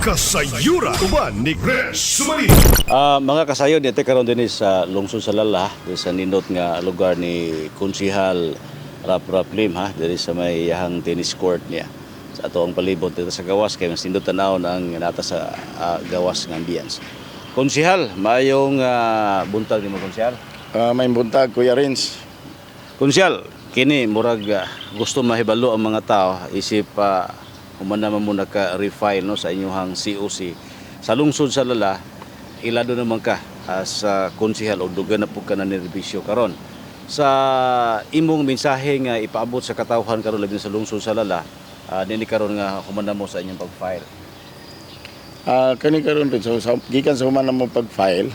Kasayura uban ni Chris Sumarin. Mga kasayon, dito karon din sa lungsod sa Lala, sa nindot nga lugar ni Konsihal Rap Lim, ha, diri sa may yahang tennis court niya. Sa ato ang palibot dito sa gawas kay mas nindot tanaw ang nata sa gawas nga ambience. Konsihal, mayong buntag nimo Konsihal. May buntag, Kuya Rins. Konsihal, kini murag gusto mahibalo ang mga tao isip human naman muna ka refile no sa inyong COC sa lungsod sa Lala. Ilado naman ka sa konsihal o dugan na po ka na nirbisyo karon sa imong mensahe nga ipaabot sa katawhan karon labi sa lungsod sa Lala, nini karon nga humana mo sa inyong pag-file. Kani karon rin, so gikan sa human mo pag-file,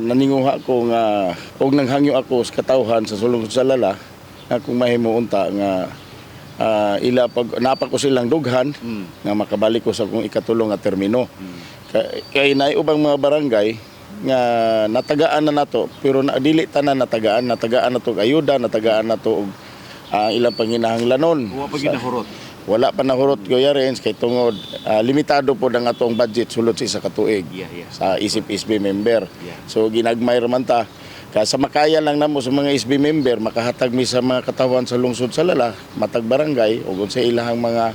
naninguha ko nga og nanghangyo ako sa katawhan sa lungsod sa Lala nga kung mahimo unta nga ila pag napa ko silang dughan nga makabalik ko sa akong ikatulong nga termino. Kay naay ubang mga barangay nga natagaan na nato pero dili tanan natagaan na to ayuda, natagaan na to og ilang panginahanglanon. Wa pa ginahurot. Wala pa nahurot Kuya Renz kay tungod limitado po ang atong budget sulod sa isa ka tuig sa isip SB member. So ginagmay ra man ta. Sa makaya lang namo sa mga SB member makahatag mi sa mga katawan sa lungsod sa Lala, matag barangay ug sa ilahang mga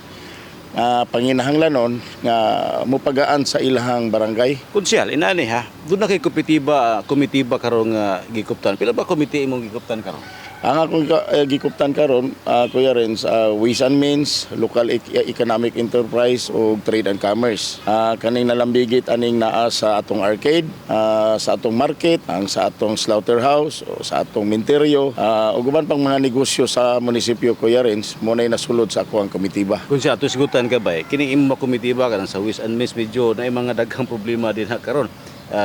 panginahanglanon nga mupagaan sa ilahang barangay. Konsihal, inani ha. Doon na kay komitiba karong gikuptan. Pila ba komite imong gikuptan karon? Ang akong gikuptan karon, Kuya Renz, Ways and Means, Local Economic Enterprise o Trade and Commerce. Kaning nalambigit aning naa sa atong arcade, sa atong market, ang sa atong slaughterhouse, o sa atong minteryo, ug uban pang mga negosyo sa munisipyo, Kuya Renz, mo na nasulod sa ako ang komitiba. Kung siya, sigutan ka ba kining imong komitiba ka sa Ways and Means medyo na mga daghang problema din ha karon.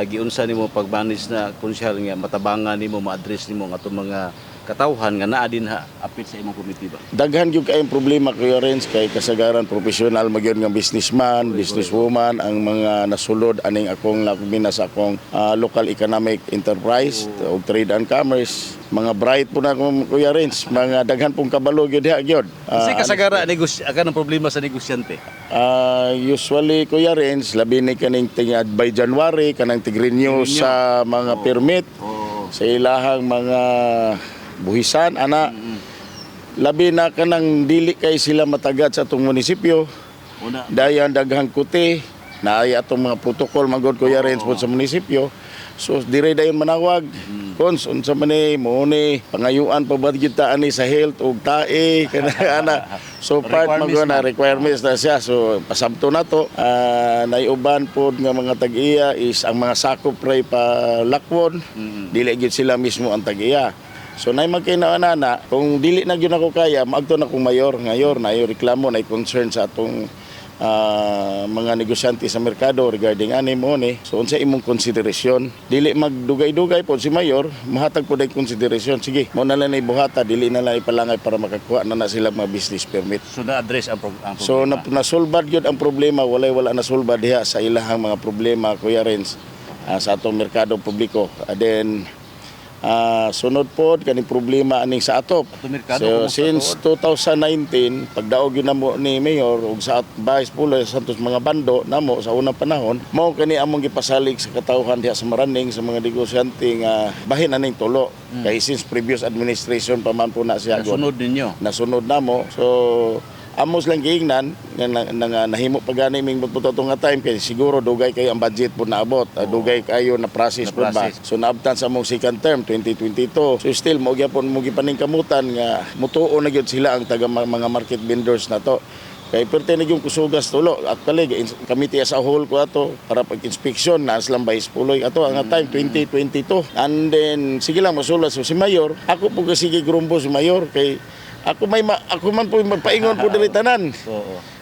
Giunsa nimo pag-manage na konsihal nga matabangan nimo ma-address nimo nga atong mga katawhan nga naa din ha apit sa imong komitiba? Daghan gyud kay problema Kuya Renz kay kasagaran professional magyud nga businessman, businesswoman ang mga nasulod aning akong lakmina sa akong local economic enterprise o trade and commerce. Mga bright po na Kuya Renz, mga daghan pong kabalo gyud ha gyud. Kasi kasagaran kanang problema sa negosyante. Usually Kuya Renz labi ni kaning tingad by January kanang tig-renew sa mga permit sa ilahang mga buhisan ana labi na kanang dili kay sila matagat sa atong munisipyo dayan daghang kuti naay atong mga protocol magod Kuya Renz po sa munisipyo, so dire dayon manawag kons unsa man ni mo ni pangayuan pa ba kita ani sa health ug tae kana ana, so part magod na requirements na siya, so pasabto na to. Naiuban pod nga mga tag-iya is ang mga sakop ray pa lakwon dili gyud sila mismo ang tag-iya. So nay magkinaanana kung dili na gyud ako kaya maadto na kong mayor na reklamo na concern sa atong mga negosyante sa merkado regarding ani mo ni. So unsa imong konsiderasyon? Dili magdugay-dugay po si mayor, mahatag po day konsiderasyon. Sige, mo na lang ibuhata, dili na lang ipalangay para makakuha na sila mga business permit. So na-address ang problema. So nasulbad gyud ang problema, wala nasulbad diha sa ilahang mga problema Kuya Renz sa atong merkado publiko. Then sunod po kaning problema aning sa atop. So since 2019 pagdaog yun namo ni mayor ug sa Vice Pulo Santos mga bando namo sa unang panahon mao kani among gipasalig sa katawhan diha sa Maraning sa mga negosyante nga bahin aning tulo. Kay since previous administration pa man po na siya nasunod namo, so amos lang giingnan nga nahimo pa gani ming magputo nga time kay siguro dugay kayo ang budget po naabot, dugay kayo na process po ba. So naabtan sa mong second term 2022, so still mo gyapon mo gipaningkamutan nga mutuo na gyud sila ang taga mga market vendors na to. Kay perti na yung kusugas tulo actually committee as a whole ko ato para pag-inspection na silang Vice Puloy ato ang time 2022, and then sige lang masulat so si mayor ako po kasi grumbo si mayor kay ako man po magpaingon po dili tanan.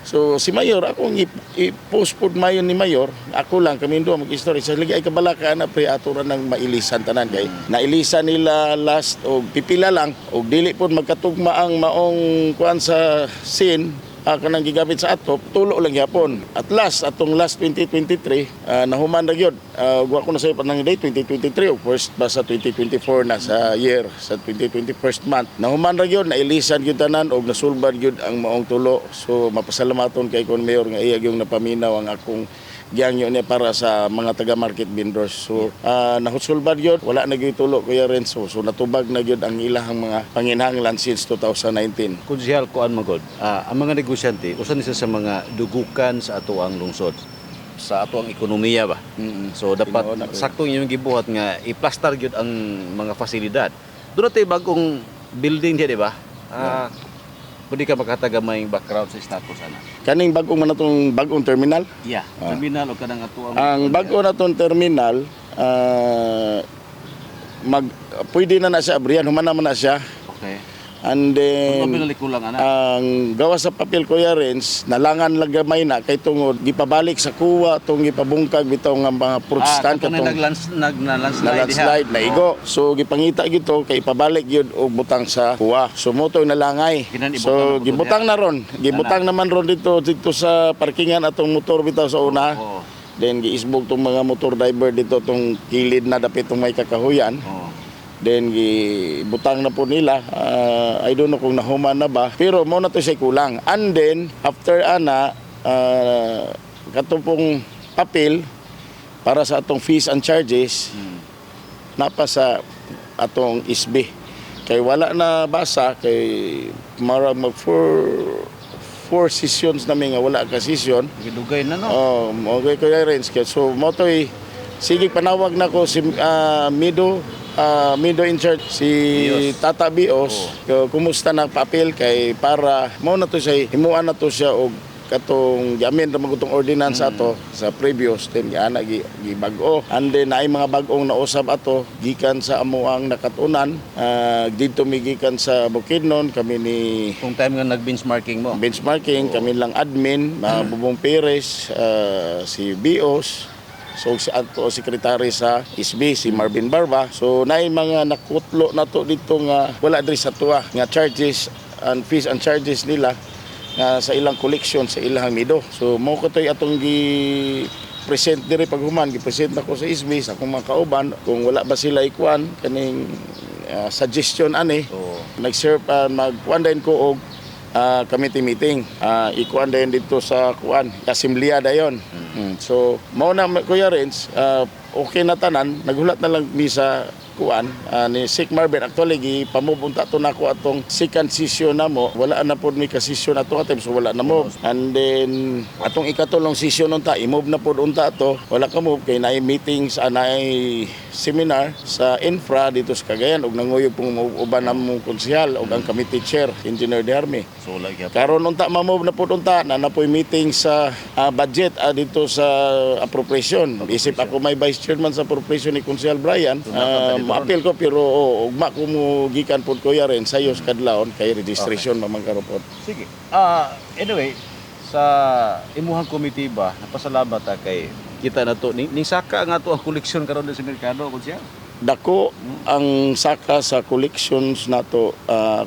So si mayor akong i-post po mayon ni mayor, ako lang kami duha mag-story sa ligi ay kabalaka na pre aturan ng mailisan tanan kay nailisan nila last og pipila lang og dili po magkatugma ang maong kuan sa scene kanang gigamit sa ato tulo lang gyapon. At last 2023 nahuman ra gyud. Wa ko na say panang date 2023 o first ba sa 2024 na sa year sa 2021st month. Nahuman ra gyud, nailisan gyud tanan og nasulbad gyud ang maong tulo. So mapasalamaton kay kon mayor nga iya gyud napaminaw ang akong giyangyo niya para sa mga taga-market vendors. So, nahusulbad yun, wala na gyud tulo, Kuya Renzo. So, natubag na yun ang ilahang mga panginhanglan since 2019. Kunsihal kuan magod. Ang mga negosyante usa ni sa mga dugukan sa ato ang lungsod sa ato ang ekonomiya ba. So dapat Tinuod na ko. sakto inyong gibuhat nga i-plaster gyud ang mga pasilidad. Doon tay bagong building diya, di ba? Pwede ka makatagamay background sa status ana. Kaning bagong man natong bagong terminal, Yeah, terminal o kanang ato ang bago natong terminal, pwede na siya, abrihan, human naman na siya. Okay. And Kung then, pinalik ko lang ana. ang gawa sa papel, Kuya Renz, nalangan lang gamay na kay tungod gipabalik sa kuwa tong gipabungkag bitaw nga mga fruit stand katong na-landslide na igo. So gipangita gito kay ipabalik gyud og butang sa kuwa. So mo to'y nalangay. Kinan ibutang So na po gibutang na ron. Gibutang naman ron dito sa parkingan atong motor bitaw sa una. Oo. Then giisbog tong mga motor driver dito tong kilid na dapit tong may kakahuyan. Oo. Then gibutang na po nila. I don't know kung nahuman na ba. Pero mo na to siya kulang. And then after ana katong pong papel para sa atong fees and charges napa sa atong ISB. Kay wala na basa kay marag mag four sessions namin nga wala ka session. Gidugay na no. Okay Kuya Renz. So mo to'y sige panawag na ko si Mido in charge si Bios. Tata Bios. Kumusta na papel kay para mo na to siya himuan na to siya og katong giamin ra magutong ordinance ato sa previous then ana gibag-o and then naay mga bag-ong nausab ato gikan sa amuang nakatunan dito migikan sa Bukidnon kami ni Kung time nga nag-benchmarking mo. benchmarking kami lang admin Bubong Perez si Bios. So si ato sekretary sa ISB si Marvin Barba. So naay mga nakutlo na to dito nga wala diri sa tuwa nga charges and fees and charges nila nga sa ilang collection sa ilang mido. So mo ko toy atong present diri paghuman gi-present nako sa ISB sa akong mga kauban kung wala ba sila ikuan kaning suggestion ani. Oo. Nag-serve magkuan din ko og committee meeting. Ikuan din dito sa kuan, Assembleya dayon. So, mao na Kuya Renz, okay na tanan, naghulat na lang mi sa kuan ni Sik Marvin actually gipamubunta to nako atong second session namo wala na pod mi ka session ato atem so wala na mo and then atong ikatulong session unta i-move na pod unta to wala ka move kay naay meetings naay seminar sa infra dito sa Cagayan ug nanguyog pong uban namong konsehal ug ang committee chair Engineer Derme So like karon unta ma-move na pod unta na napoy meeting sa budget dito sa appropriation isip ako may vice chairman sa appropriation ni Konsehal Brian ma-appeal ko pero ugma ko mo gikan pod Kuya Ren sayos kadlawon kay registration mamangkaro pod. Sige. Anyway, sa imuhang committee ba, napasalamat kay kita na to ning saka nga to ang koleksyon karon sa merkado kun siya. Dako ang saka sa collections nato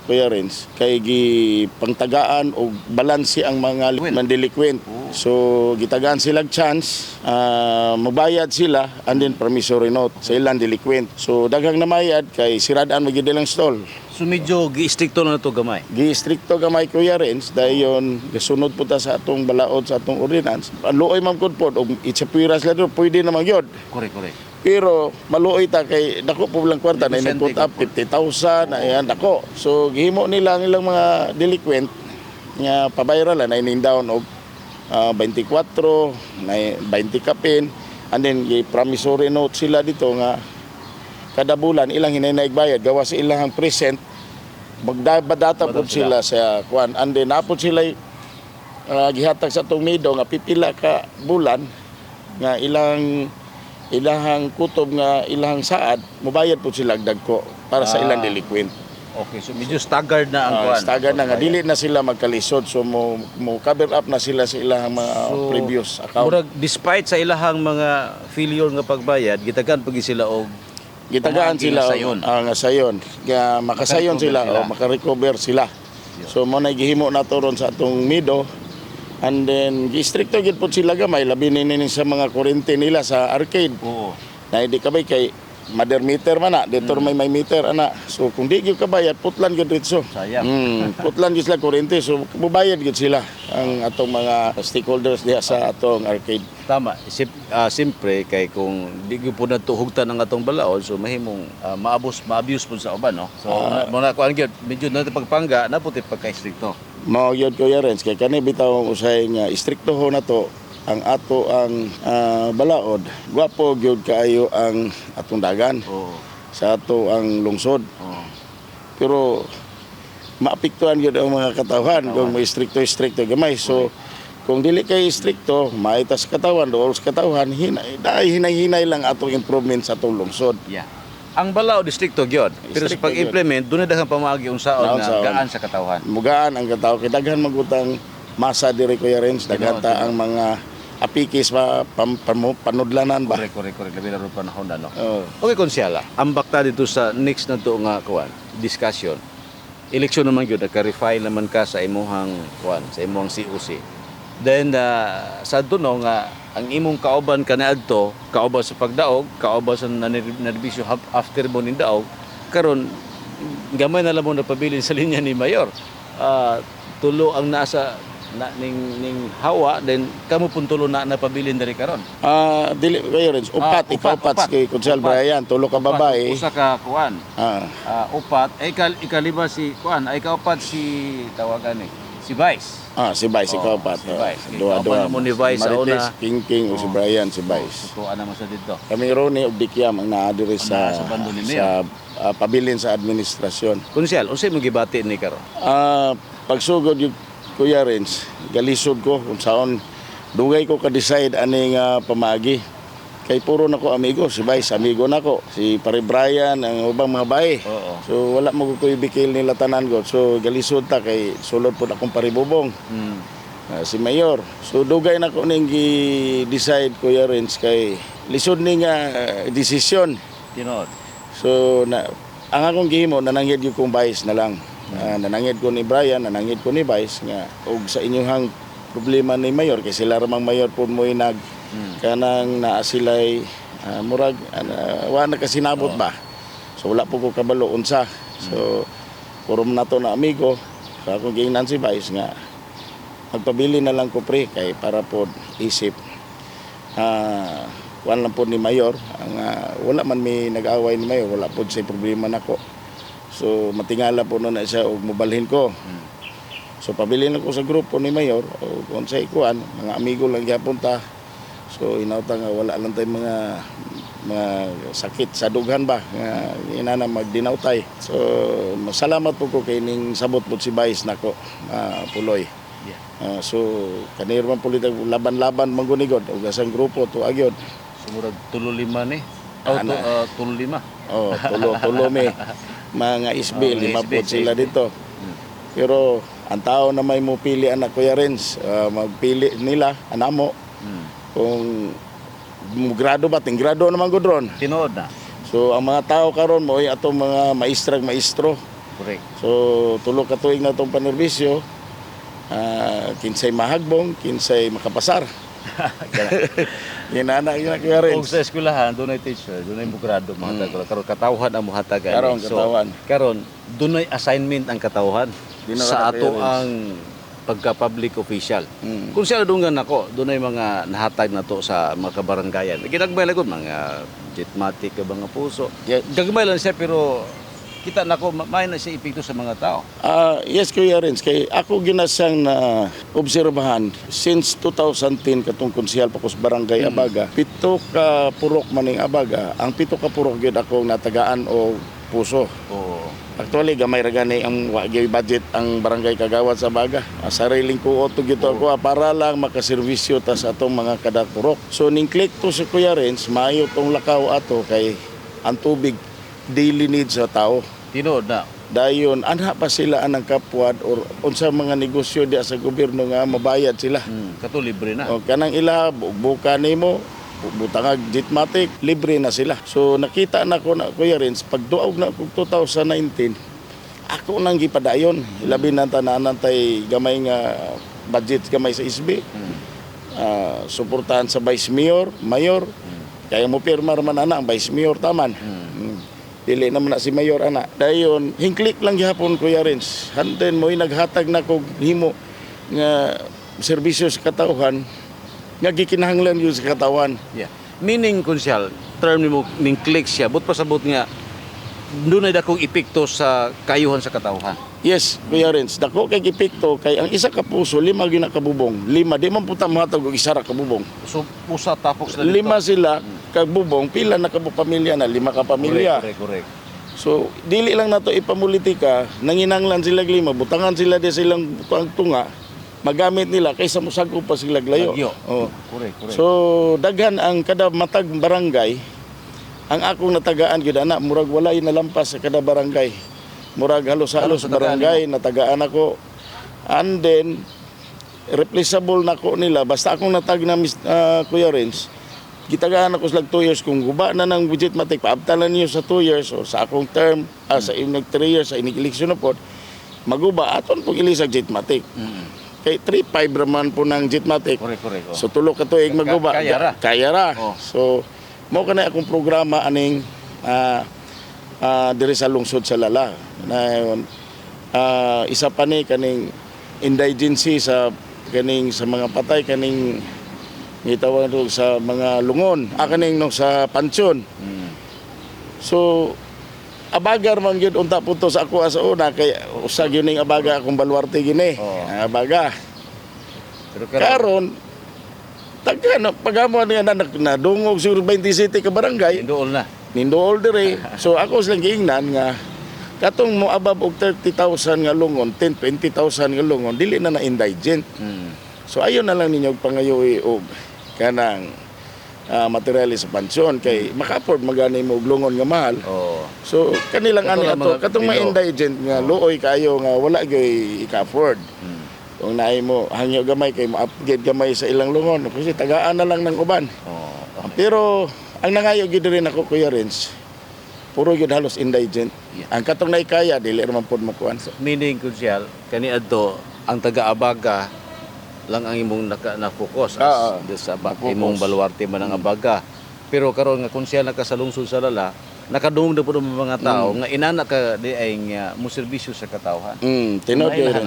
Kuya Renz kay gipangtagaan og balanse ang mga delinquent. So gitagaan sila chance mabayad sila and then promissory note sa ilang delinquent. So daghang namayad kay siradaan magid ilang stall. So medyo gi-stricto na to gamay. Gi-stricto gamay Kuya Renz dayon gasunod po ta sa atong balaod sa atong ordinance. Luoy man kun pod og itsapuiras la pwede na magyod. Correct. Pero maluoy ta kay dako po lang kwarta na nag-put up 50,000 na yan dako. So gihimo nila ang ilang mga delinquent nga pabayra na ining down og 24 na 20 kapin and then promissory note sila dito nga kada bulan ilang hinay bayad gawa sa ilang present magdadata po sila sa kuan and then napod sila gihatag sa atong mido nga pipila ka bulan nga ilahang kutob nga ilahang saad mobayad po sila dagko para sa ilang delinquent. Okay, so medyo staggered na ang kuan. Staggered na nga dili na sila magkalisod so mo cover up na sila sa ilahang mga previous account. Murag despite sa ilahang mga failure nga pagbayad, gitagan pagi sila og Gitagaan sila sayon. nga sayon. Nga makasayon Makarecover sila sila. o makarecover sila. So mo na gihimo na to ron sa atong Mido. And then gistrikto gid po sila gamay labi ni sa mga kuryente nila sa arcade. Oo. Na hindi kabay kay mother meter man na dito may meter ana. So kung di gyud kabayad putlan gyud dito. Sayang. Putlan gyud sila kuryente so mubayad gyud sila ang atong mga stakeholders diha sa atong arcade. Tama. Siyempre, kay kung di ko po natuhugtan ang atong balaod, so mahimong ma-abuse po sa uban, no? So, muna ko ang medyo natin pagpangga, naputi pagka-istrikto. Mao gyud ko Yarens kay kani bitaw usay nga istriktoho na to ang ato ang balaod. Gwapo gyud kaayo ang atong dagan Oo. sa ato ang lungsod. Oo. Pero maapektuhan gyud ang mga katawan kung may istrikto gamay. So kung dili kay istrikto, maitas katawan, dool sa katawan, hinay lang atong improvement sa atong lungsod. Yeah. Ang balaod distrikto gyud. Pero sa Distrikto pag-implement, doon na daghang pamagi unsaon nga Unsaon. gaan sa katawhan. Mugaan ang katawan kay daghan magutang masa diri ko Yarens, daghan ta ang mga apikis panudlanan ba. Correct. Labi na rin panahon na, no? Oh. Okay, konsyala. Ang bakta dito sa next na to nga kuan, discussion. Eleksyon naman gyud, nagka-refile naman ka sa imuhang kuan, sa imuhang COC. Then sa duno nga ang imong kauban kaniadto, kauban sa pagdaog, kauban sa nanerbisyo after mo ning daog, karon gamay na lang mo napabilin sa linya ni Mayor. Tulo ang nasa ning hawa, then kamo pun tulo na napabilin diri karon. Dili kayo rin. Upat, ikaw upat kay Kunsel Brian, tulo ka babae. Usa ka kuan. Ah, Upat ay ikaliba si kuan, ay kaupat si tawagan ni si Vice. si Vice, ikaw upat. Si Vice. Dua-dua. Kauban mo ni Vice sa Marites, una. King, o si Brian, si Vice. Tutuan naman sa dito. Kami Ronnie of Dikiam ang naadiri sa Sa bando ni sa pabilin sa administrasyon. Konsyal, unsay mo gibati ni karon? Pagsugod yung Kuya Rins, galisod ko kung saan dugay ko ka-decide aning pamagi. Kay puro na ko amigo, si Vice amigo na ko, si Pare Brian, ang ubang mga bae. Oo. So wala mo ko ibikil nila tanan ko. So galisod ta kay sulod po akong paribubong. Si Mayor. So dugay na ko ning gi-decide Kuya Rins kay lisod ni nga desisyon. Tinod. So ang akong gihimo nananghid yung kong Vice na lang. Nanangid ko ni Brian, nanangid ko ni Vice nga og sa inyong problema ni Mayor kay sila ramang Mayor po mo inag kanang naa sila'y murag wa na kasinabot ba. So wala po ko kabalo unsa. So puro na to na amigo. So akong giingnan si Vice nga magpabili na lang ko pre kay para po isip kuan lang po ni Mayor ang wala man may nag-away ni Mayor, wala po say problema nako. So matingala po na siya og mobalhin ko. So pabili na ko sa grupo ni Mayor o kung sa ikuan, mga amigo lang gyapon ta. So inauta nga wala lang tay mga sakit sa dughan ba nga inana magdinautay. So masalamat po ko kay ning sabot po si Vice nako puloy. So kanir man politiko laban-laban mangunigod og asang grupo to agyod. Sumurag tulo lima ni. Tulo lima. Tulo may mga isbil, lima po sila dito. Pero ang tao na may mupili anak Kuya Rins, magpili nila, anamo. Kung grado ba, grado naman gudron. Tinod na. So ang mga tao karon mo ay atong mga maestro. Correct. So tulo ka tuig na itong panerbisyo, kinsay mahagbong, kinsay makapasar. Ginana Kuya Kung Rins. sa eskwelahan, doon ay teacher, doon ay grado mga karon katawhan ang muhatagan. Karon katawan. Karon doon ay assignment ang katawhan Di na sa wala ato clearance. ang pagka-public official. Kung siya dungan nako, doon ay mga nahatag na to sa mga kabaranggayan. Ginagmay lang gud mga jetmatic ka mga puso. Yes. Gagmay lang siya pero kita nako may na siya epekto sa mga tao. Yes, Kuya Rins. Kay ako ginasang na obserbahan since 2010 katong konsehal pa ko sa Barangay Abaga. Pito ka purok maning Abaga. Ang pito ka purok gyud ako natagaan o puso. Oo. Actually, gamay ra gani ang wagay budget ang Barangay Kagawad sa Abaga. Sariling ko oto gito ako para lang makaservisyo ta sa atong mga kadapurok. So ning click to sa Kuya Rins, maayo tong lakaw ato kay ang tubig daily needs sa tao. Tinod na. Dayon anha pa sila anang kapwad or unsa mga negosyo diya sa gobyerno nga mabayad sila. Kato libre na. O kanang ila buka nimo butangag Jetmatic libre na sila. So nakita na ko na Kuya Rins pagduog na ko 2019 ako nang gipadayon labi na tananantay gamay nga budget gamay sa SB. Suportahan sa vice mayor, mayor. Kaya mo pirma man ana ang vice mayor taman. Dili naman na si mayor ana. Dayon hingklik lang gihapon Kuya Renz. Hanten mo naghatag na kog himo nga serbisyo sa katawhan nga gikinahanglan yun sa katawan. Yeah. Meaning, konsyal, term ni mo ning click siya, but pasabot nga, doon ay dakong epekto sa kayuhan sa katawhan. Yes, Kuya Renz, dako kay gipikto kay ang isa ka puso 5 gina kabubong. 5 di man puta mahatag og isa ra ka bubong. So, usa tapok sila 5 sila ka bubong, pila na ka pamilya na 5 ka pamilya. Correct. So, dili lang nato ipamulitika, nanginanglan sila 5, butangan sila di silang tunga, magamit nila kaysa musagko pa sila layo. Oh. Correct. So, daghan ang kada matag barangay, ang akong natagaan gyud ana, murag walay nalampas sa kada barangay. Murag halos-halos Sa tagaan barangay natagaan ako. And then replaceable nako nila basta akong natag na Kuya Renz. Gitagaan ako sa 2 years kung guba na ng budget matik paabtalan niyo sa 2 years o sa akong term sa inyong 3 years sa inyong eleksyon po maguba aton pong ilisag jetmatic. Kay 3-5 raman po ng jetmatic. Correct. So tulo ka tuig maguba. Kaya ra. Oh. So mo kana akong programa aning diri sa lungsod sa Lala. Isa pa ni kaning indigency sa kaning sa mga patay kaning gitawag sa mga lungon kaning no sa pansyon. So abagar man gyud unta punto sa ako sa una kay usag yun ning abaga akong baluarte gini. Abaga. Pero karon tagkan pagamo niya na dungog siguro 27 ka barangay. Indool na. Nindool dire. So ako silang giingnan nga katong mo above og 30,000 nga lungon, 10-20,000 nga lungon dili na indigent. So ayon na lang ninyo pangayoy og kanang materialis sa pansyon kay maka-afford magani mo og lungon nga mahal. So kanilang ani ato katong mga indigent nga luoy kayo nga wala gyud ika-afford. Kung naay mo hangyo gamay kay mo-upgrade gamay sa ilang lungon kasi tagaan na lang ng uban. Pero ang nangayo gyud rin ako Kuya Renz, puro gyud halos indigent. Ang katong naikaya dili ra man pod makuan. Meaning, konsyal, kani adto ang taga-abaga lang ang imong na-focus sa imong baluarte man ang abaga. Pero karon nga konsyal nakasalungsod sa Lala, nakadungog na po ng mga tao nga inana ka di ay nga mo serbisyo sa katawhan. Tinod gyud.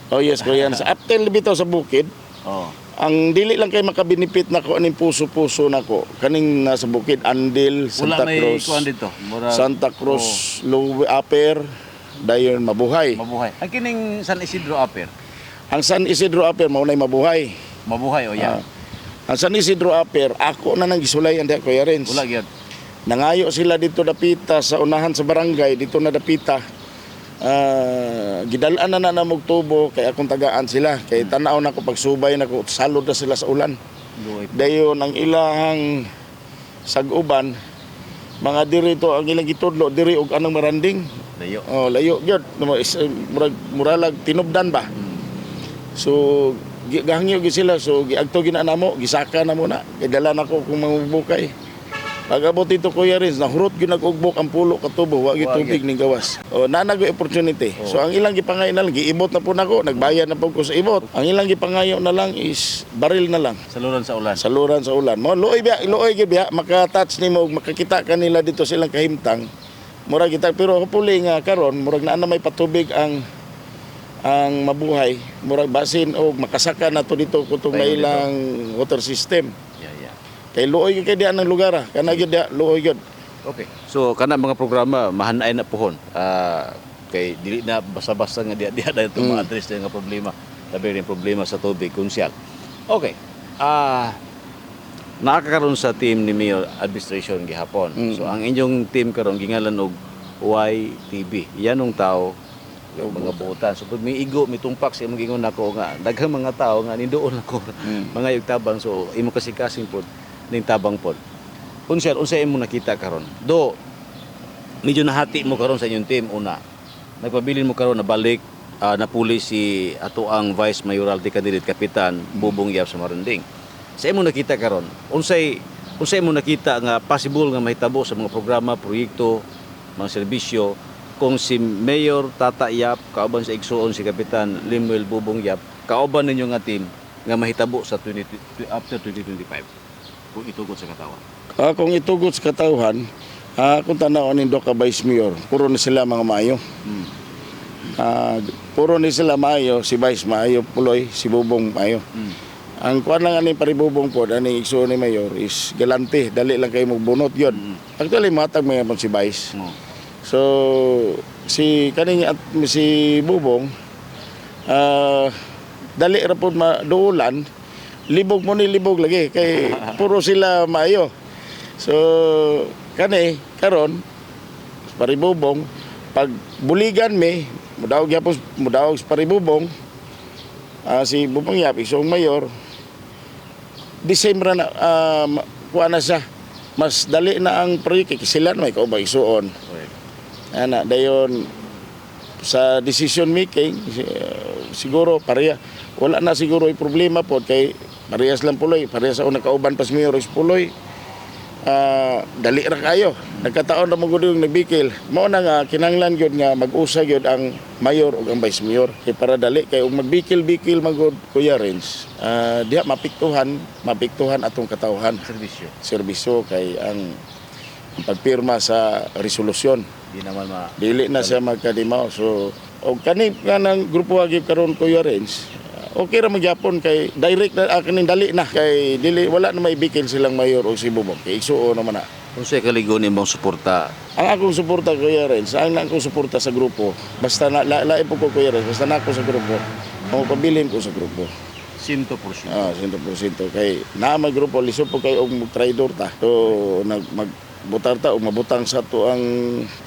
Oh yes, Kuya Renz. Aptel bitaw sa bukid. Ang dili lang kay makabenefit nako aning puso-puso nako kaning nasa bukid Andil, Santa Cruz. Dito. Santa Cruz, Lowe Upper, dayon mabuhay. Ang kining San Isidro Upper. Ang San Isidro Upper mao nay mabuhay. Mabuhay o yan. Ang San Isidro Upper ako na nang gisulayan diha Kuya Renz. Wala gyud. Nangayo sila dito dapita sa unahan sa barangay dito na dapita. Gidalaan na namog tubo kay akong tagaan sila kay tanaw na ko pagsubay na ko salod na sila sa ulan. Dayon ang ilahang sag-uban mga diri to ang ilang gitudlo diri og anong maranding. Layo gyud muralag tinubdan ba. So gahangyo gyud sila so giagto ginanamo gisaka na muna kay dala na ko kung mamubukay. Pag-abot ito Kuya Renz, nahurot gyud nag-ugbok ang pulo ka tubo, wa gyud tubig ning gawas. Nanag opportunity. So ang ilang gipangayo na lang giibot na po nako, nagbayad na po ko sa ibot. Ang ilang gipangayo na lang is baril na lang. Saluran sa ulan. Saluran sa ulan. Mo luoy gyud biya maka-touch nimo makakita kanila dito silang kahimtang. Murag kita pero hopefully nga karon murag naa na may patubig ang mabuhay. Murag basin og makasaka na to dito kutong may ilang water system. Kay luoy gyud kay diha ng lugar kana gyud diha luoy gyud. Okay. So kana mga programa mahanay na pohon. Kay dili na basta-basta nga diha dahil ma-address nga problema. Labi rin problema sa tubig konsyal. Okay. Nakakaroon sa team ni Mayor Administration gihapon. So ang inyong team karon gingalan og YTB. Yanong tao mga buutan. So pag may igo, may tumpak sa imong gingon nako nga daghang mga tao nga nindoon nako mga yugtabang so imo kasing pod ning tabang pod. Unsay imo nakita karon? Do medyo nahati mo karon sa inyong team una. Nagpabilin mo karon na balik na puli si ato ang Vice Mayoralty candidate Kapitan Bubong Yap sa Maranding. Sa imo nakita karon, unsay imo nakita nga possible nga mahitabo sa mga programa, proyekto, mga serbisyo kung si Mayor Tata Yap kauban sa igsuon si Kapitan Limuel Bubong Yap kauban ninyo nga team nga mahitabo sa after 2025 kung itugot sa katawan. Kung itugot sa katawhan, kung tanaw ni Doka Vice Mayor, puro na sila mga maayo. Puro ni sila maayo, si Vice maayo, Puloy, si Bubong maayo. Ang kuan lang ani paribubong po, ani igsuon ni Mayor is galante, dali lang kayo magbunot yun. Actually, matag mga si Vice. So, si Bubong, dali ra po maduulan, libog mo ni libog lagi, kay puro sila maayo. So, karon paribubong, pag buligan mi, mudawag sa paribubong, si Bubong Yap, isong mayor, December na, kuha na siya. Mas dali na ang proyekto, sila na may kaubang isuon. Ana, dayon, sa decision making, siguro, pareha, wala na siguro yung problema po, kay parehas lang Puloy, parehas ako nakauban pas mayor is Puloy. Dali ra kayo. Nagkataon na magud yung nagbikil. Mao na nga kinahanglan gyud nga mag-usa gyud ang mayor ug ang vice mayor kay para dali kay ug magbikil-bikil magud Kuya Renz. Diha mapiktuhan atong katawhan. Serbisyo kay ang pagpirma sa resolusyon. Dili na siya magkadimaw. So og kani nga nang grupo agi karon Kuya Renz. Okay ra magyapon kay direct na kaning dali na kay dili wala na may bikil silang mayor o si Bubong kay isuo naman na. Kung sa'yo kaligon imong suporta, Ang akong suporta Kuya Renz, ang akong suporta sa grupo, basta lain po ko Kuya Renz, basta na ako sa grupo, pabilin ko sa grupo. 100%. 100% kay na may grupo lisod po kay og traidor ta. So butar ta o mabutang sa to ang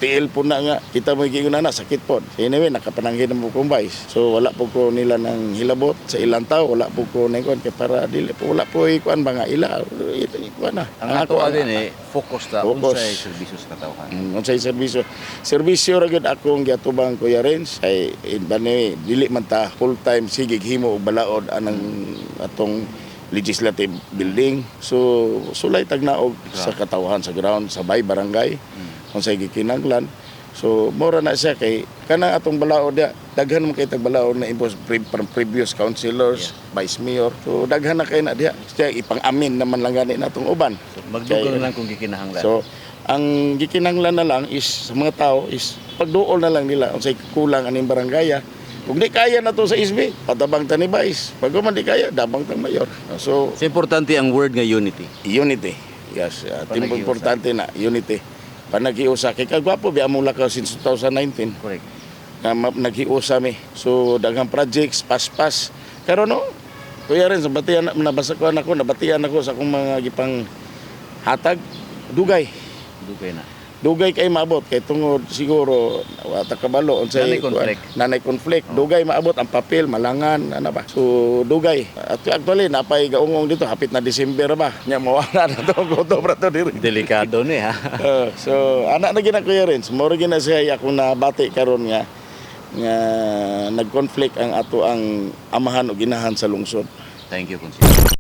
TL po na nga kita mo giinguna na sakit po. Anyway nakapananghin mo kong vice. So wala po ko nila nang hilabot sa ilang tao, wala po ko na kay para dili po wala po ikuan ba nga ila ikuan na. Ang ako adin focus ta unsay serbisyo sa katawhan. Unsay serbisyo ra gyud akong giatubang Kuya Renz ay bani dili man ta full time sigig himo og balaod anang atong legislative building. So sulay tagnaog sa katawhan sa ground sa bay barangay kung sa gikinanglan. So mora na siya kay kanang atong balaod dia daghan man kay tag balaod na impos from previous councilors, vice mayor. So daghan na kay na dia. Siya ipang-amin naman lang gani natong uban. So, magdugang lang kung gikinahanglan. So ang gikinahanglan na lang is sa mga tao is pagduol na lang nila unsay kulang aning barangaya. Kung di kaya na to sa ISB, patabang ta ni Vice. Pag man di kaya, dabang tang mayor. So, So, importante ang word nga unity. unity. Yes, Panagiusa. importante na, unity. Panagiusa. Kay kagwapo, biya mo lakaw since 2019. Correct. Nagiusa mi. So, daghang projects, pas-pas. Pero no, Kuya Renz, nabasa ko nabatian ako sa akong mga gipang hatag, dugay. Dugay kay maabot kay tungod siguro wata kabalo unsay nanay conflict dugay maabot ang papel malangan ana ba so dugay at actually napay gaungong dito hapit na December ba nya mawala na to October to diri Delikado ni ha. so ana na gina Kuya Renz moro gina siya akong nabati karon nga nag-conflict ang ato ang amahan o ginahan sa lungsod. Thank you, Consider.